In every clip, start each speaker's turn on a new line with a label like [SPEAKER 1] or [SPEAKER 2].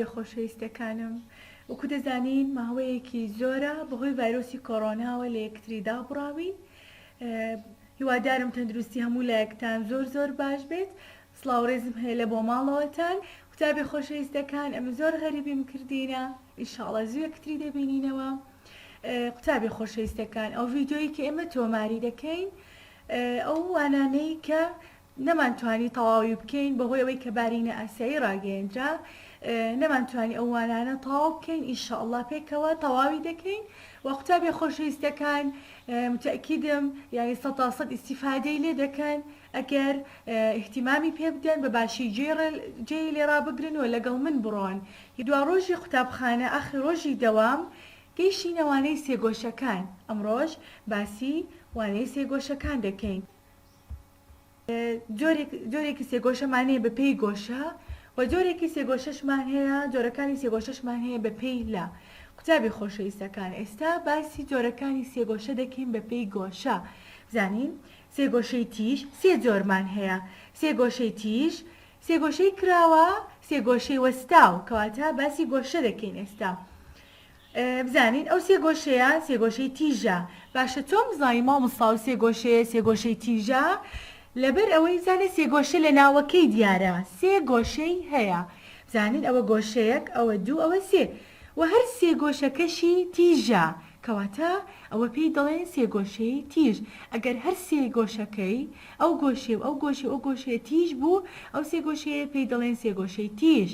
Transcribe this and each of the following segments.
[SPEAKER 1] قوتابی خۆشەویستەکانم وەکو دەزانین ماوەیەکی زۆرە بەهۆی ڤایرۆسی کۆڕۆناوە لە یەکتریدا بڕاوین. هیوادارم تەندروستی هەموو لایەکتان زۆر باش بێت. سڵاوڕێزم هەیە لە بۆ ماڵەوەتان. قوتابی خۆشەویستەکان ئەمە زۆر غەریبیم کردینە، ئینشاڵڵا زوو یەکتری دەبینینەوە. قوتابی خۆشەویستەکان، ئەو ڤیدیۆی کە ئێمە تۆماری دەکەین ئەو وانانەی کە نەمانتوانی تەواوی بکەین بەهۆی ئەوەی کە بارینە ئاسایی ڕاگەیەنرا، نەمانتوانی ئەو وانانە تەواو بکەین. ئینشاءڵڵا پێکەوە تەواوی دەکەین. و قوتابی خۆشەویستەکان متأکیدم یعنی 100% ئیستیفادەی لێ دەکەن ئەگەر احتیمامی پێ بدەن بە باشی جێی لێرا بگرن و لەگەڵ من بڕۆن. دوا ڕۆژی قوتابخانە ئاخر ڕۆژی دەوام گەیشتینە وانەی سێگۆشەکان. ئەمڕۆژ باسی وانەی سێگۆشەکان دەکەین. جۆرێکی سێگۆشەمان هەیە بە پێی گۆشە و جۆرێکی سێگۆشەشمان هەیە، جۆرەکانی سێگۆشەشمان هەیە بە پێی لا. قوتابی خۆشەویستەکان، ئێستا باسی جۆرەکانی سێگۆشە دەکەین بە پێی گۆشە. بزانین سێگۆشەی تیژ سێ جۆرمان هەیە: سێگۆشەی تیژ، سێگۆشەی کراوە، سێگۆشەی وەستاو. کەواتە باسی گۆشە دەکەین ئێستا. بزانین ئەو سێگۆشەیە سێگۆشەی تیژە. باشە چۆن بزانین مامۆستا ئەو سێگۆشەیە سێگۆشەی تیژە؟ لەبەر ئەوەی زانێ سێگۆشە لە ناوەکەی دیارە، سێ گۆشەی هەیە. بزانین ئەوە گۆشەیەک، ئەوە دوو، ئەوە سێ، و هەر سێگۆشەکەشی تیژە. کەواتە ئەوە پێی دەڵێن سێگۆشەی تیژ. ئەگەر هەر سێگۆشەکەی ئەو گۆشێ و ئەو گۆشێ ئەو گۆشەیە تیژ بوو، ئەو سێگۆشەیە پێی دەڵێن سێگۆشەی تیژ.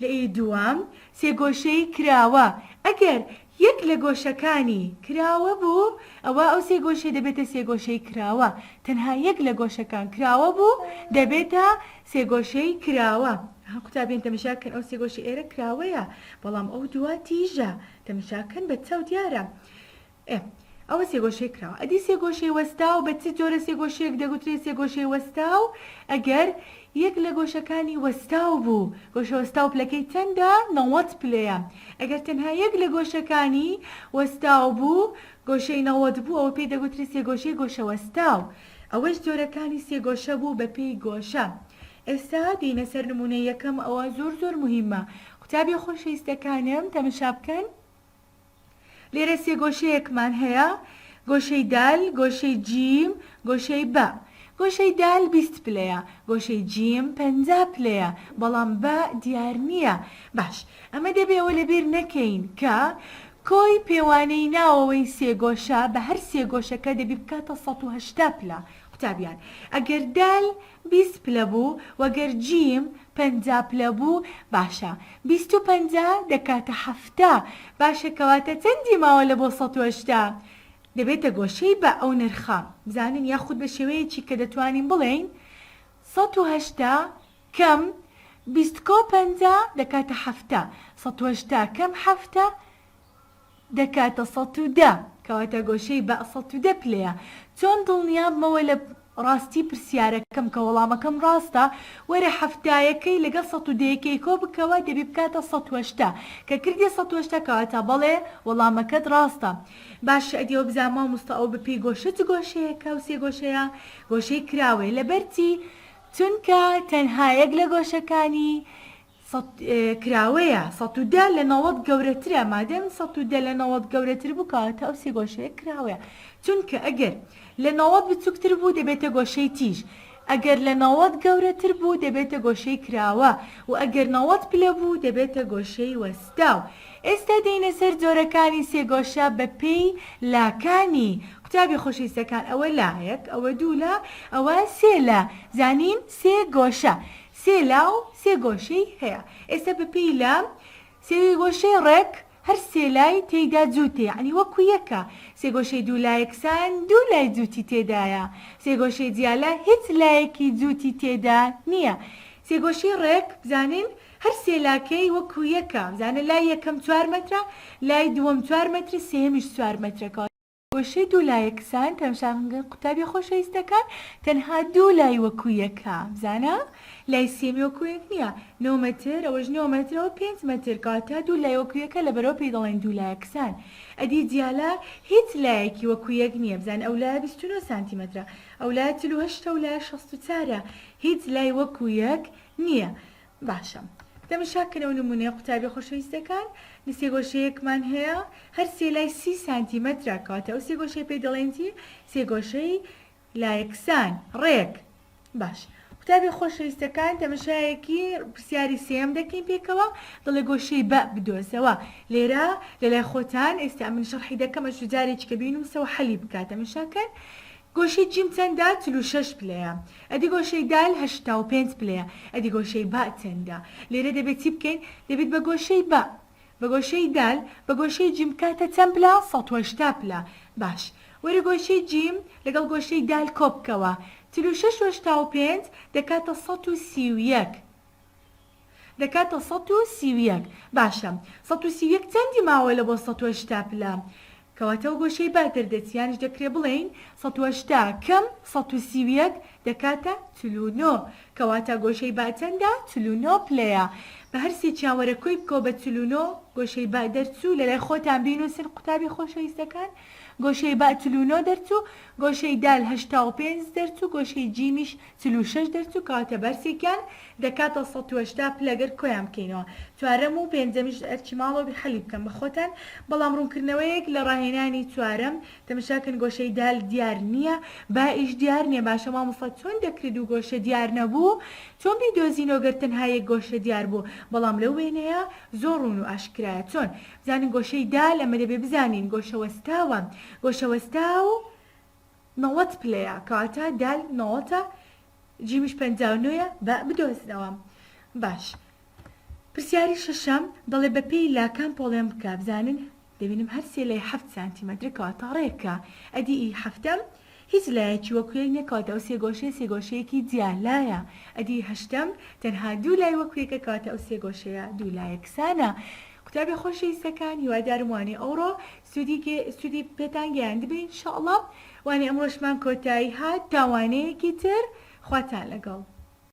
[SPEAKER 1] لە دووەم سێگۆشەی کراوە. ئەگەر یەک لە گۆشەکانی کراوە بوو، ئەوە ئەو سێگۆشەی دەبێتە سێگۆشەی کراوە. تەنها یەک لە گۆشەکان کراوە بوو، دەبێتە سێگۆشەی کراوە. قوتابیان تەماشاکەن ئەو سێگۆشی ئێرە کراوەیە، بەڵام ئەو دووە تیژە. تەماشاکەن بە چاو دیارە. ئەوە سێگۆشەی کراوە. ئەدی سێگۆشەی وەستاو بە چ جۆرە سێگۆشەیەک دەگوترێت سێگۆشەی وەستاو؟ ئەگەر یەک لە گۆشەکانی وەستاو بوو، گۆشە وەستاو پلەکەی چەندە؟ 90 پلەیە. ئەگەر تەنها یەک لە گۆشەکانی وەستاو بوو، گۆشەی 90 بوو، ئەوە پێی دەگوترێت سێگۆشەی گۆشە وەستاو. ئەوەش جۆرەکانی سێگۆشە بوو بە پێی گۆشە. ئێستا دینە سەر نمونە یەکەم، ئەوە زۆر مهمە. قوتابی خۆشەویستەکانم تەماشا بکەن. لێرە سێگۆشەیەکمان هەیە: گۆشەی دال، گۆشەی جیم، گۆشەی بە. گۆشەی دال 20 پلەیە، گۆشەی جیم 50 پلەیە، بەڵام بە دیار نییە. باش، ئەمە دەبێەوە لەبیر نەکەین کە کۆی پێوانەی ناوەوەی سێگۆشە بە هەر سێگۆشەکە دەبی بکاتە 180 پلە. قوتابیان، ئەگەر دال 20 پلە بوو وەگەر جیم 50 پلە بوو، باشە 20 و 50 دەکاتە 70. باشە کەواتە چەندی ماوە لە بۆ 180؟ دەبێتە گۆشەی بە ئەو نرخە. بزانین یاخود بە شێوەیەکی کە دەتوانین بڵێین 180 کەم 20 دەکاتە 70. 180 کەم 70 دەکاتە 110. کەواتە گۆشەی بە 110 پلەیە. چۆن دڵنیابمەوە لە ڕاستی پرسیارەکەم کە وەڵامەکەم ڕاستە؟ وەرە 70یەکەی لەگەڵ 110یەکەی کۆ بکەوە، دەبی بکاتە 180. کە کردی 180 کەواتە بەڵێ وەڵامەکەت ڕاستە. باش، ئەدیەوە بزان مامۆستا ئەو بەپێی گۆشە چ گۆشەیەکە و سێگۆشەیە؟ گۆشەی کراوەیە. لەبەرچی؟ چونکە تەنها یەک لە گۆشەکانی کراوەیە. 110 لە 90 گەورەترە. مادەم 110 لە 90 گەورەتر بوو، کەواتە ئەو سێگۆشەیە کراوەیە. چونکە ئەگەر لە 90 بچووکتر بوو دەبێتە گۆشەی تیژ، ئەگەر لە 90 گەورەتر بوو دەبێتە گۆشەی کراوە، و ئەگەر 90 پلە بوو دەبێتە گۆشەی وەستاو. ئێستا دێنە سەر جۆرەکانی سێگۆشە بە پێی لاکانی. قوتابی خۆشەویستەکان، ئەوە لایەک، ئەوە دوو لا، ئەوە سێ لا. زانین سێ گۆشە، سێ لا و سێ گۆشەی هەیە. ئێستا بە پێی لا سێگۆشەی ڕێک هەر سێ لای تێیدا جووتێ، یعنی وەکو یەکە. سێگۆشەی دوو لایەکسان دوو لای جووتی تێدایە. سێگۆشەی جیالە هیچ لایەکی جووتی تێدا نییە. سێگۆشەی ڕێک بزانین هەر سێ لاکەی وەکو یەکە. بزانە لای یەکەم 4 مەترە، لای دووەم 4 مەتر، سێمیش 4 مەترەکە. گۆشەی دوو لایەکسان تەماشاکەن قوتابی خۆشەویستەکان، تەنها دوو لای وەکو یەکە. بزانە لای سێمی وەکو یەک نییە. 9 مەتر، ئەوەش 9 مەترەوە 5 مەتر، کەواتە دوو لای وەکو یەکە، لەبەرەوە پێی دەڵێن دوو لایەکسان. ئەدی جیالە هیچ لایەکی وەکو یەک نییە. بزانە ئەو لایە 29 سانتیمەترە، ئەو لایە 48، ئەو لایە 64. هیچ لای وەکو یەک نییە. باشە، تەماشاکەنەوە نمونەیە قوتابی خۆشەویستەکان لە سێگۆشەیەکمان هەیە هەر سێ لای 30 سانتیمەترە کاتە ئەو سێگۆشەی پێی دەڵێنی سێگۆشەی لایەکسان ڕێک باش. قوتابی خۆشەویستەکان تەماشایەکی پرسیاری سێم دەکەین پێکەوە دەڵێ گۆشەی بە بدۆزەوە لێرە لەلای خۆتان ئێستا من شەرحی دەکەمە جارێکی کە بینوسەوە حەلی بکات تەماشاکەن. گۆشەی جیم چەندە 46 پلەیە ئەدی گۆشەی دال 85 پلەیە ئەدی گۆشەی با چەندە لێرە دەبێت چی بکەین دەبێت بە گۆشەی بە گۆشەی دال بە گۆشەی جیم کاتە چەند پلە 180 پلە باش وەرە گۆشەی جیم لەگەڵ گۆشەی دال کۆبکەوە 36 دەکاتە 131 دەکاتە 131 باشە 131 چەندی ماوە لە بۆ 180 پلە کەواتە و گۆشەی با دەردەچیانش دەکرێ بڵێین 180 کەم 131 دەکاتە 49 کەواتە گۆشەی با چەندە 49 پلەیە بە هەر سێ چاوەرە کۆی بکەوە بە 49 گۆشەی با دەرچوو لەلای خۆتان بینوسن قوتابی خۆشەویستەکان گۆشەی با 49 دەرچوو گۆشەی دال 85 دەرچوو گۆشەی جیمیش 46 دەرچوو کەواتە بەرسێکیان دەکاتە 180 پلەگەر کۆیان بکەینەوە چوارەم و پێنجەمیش ئەرچی ماڵەوە بحەلی بکەم بە خۆتان بەڵام ڕوونکردنەوەیەک لە ڕاهێنانی چوارەم تەماشاکەن گۆشەی دال دیار نییە با ئیش دیار نییە باشە مامۆستا چۆن دەکرێت و گۆشە دیار نەبوو چۆن بیدۆزینەوە تەنها یەک گۆشە دیار بوو بەڵام لەو وێنەیە زۆر ڕوون و ئاشکرایە چۆن بزانین گۆشەی دال ئەمە دەبێ بزانین گۆشە وەستاوە گۆشە وەستا و 90 پلەیە کەواتە دال 90 جیمیش 59 بە بدۆزنەوە باش پرسیاری شەشەم دەڵێ بە پێی لاکان پۆڵێم بکە بزانن دەبینم هەر سێ لای 7 سانتیمەتر کەواتە ڕێکە ئەدی ئی هەفتەم هیچ لایەکی وەکوێک نەکاتە ئەو سێگۆشەیەکی جیالایە ئەدی هەشتەم تەنها دوو لای وەکوێکە کاتە ئەو سێگۆشەیە دوو لایەکسانە قوتابی خۆشەویستەکان هیوادارم وانێ ئەوڕۆ سوودی پێتان گەیاند بێ ئینشەڵڵا وانێ ئەمڕۆشمان کۆتایی هات تاوانەیەکی تر خواتان لەگەڵ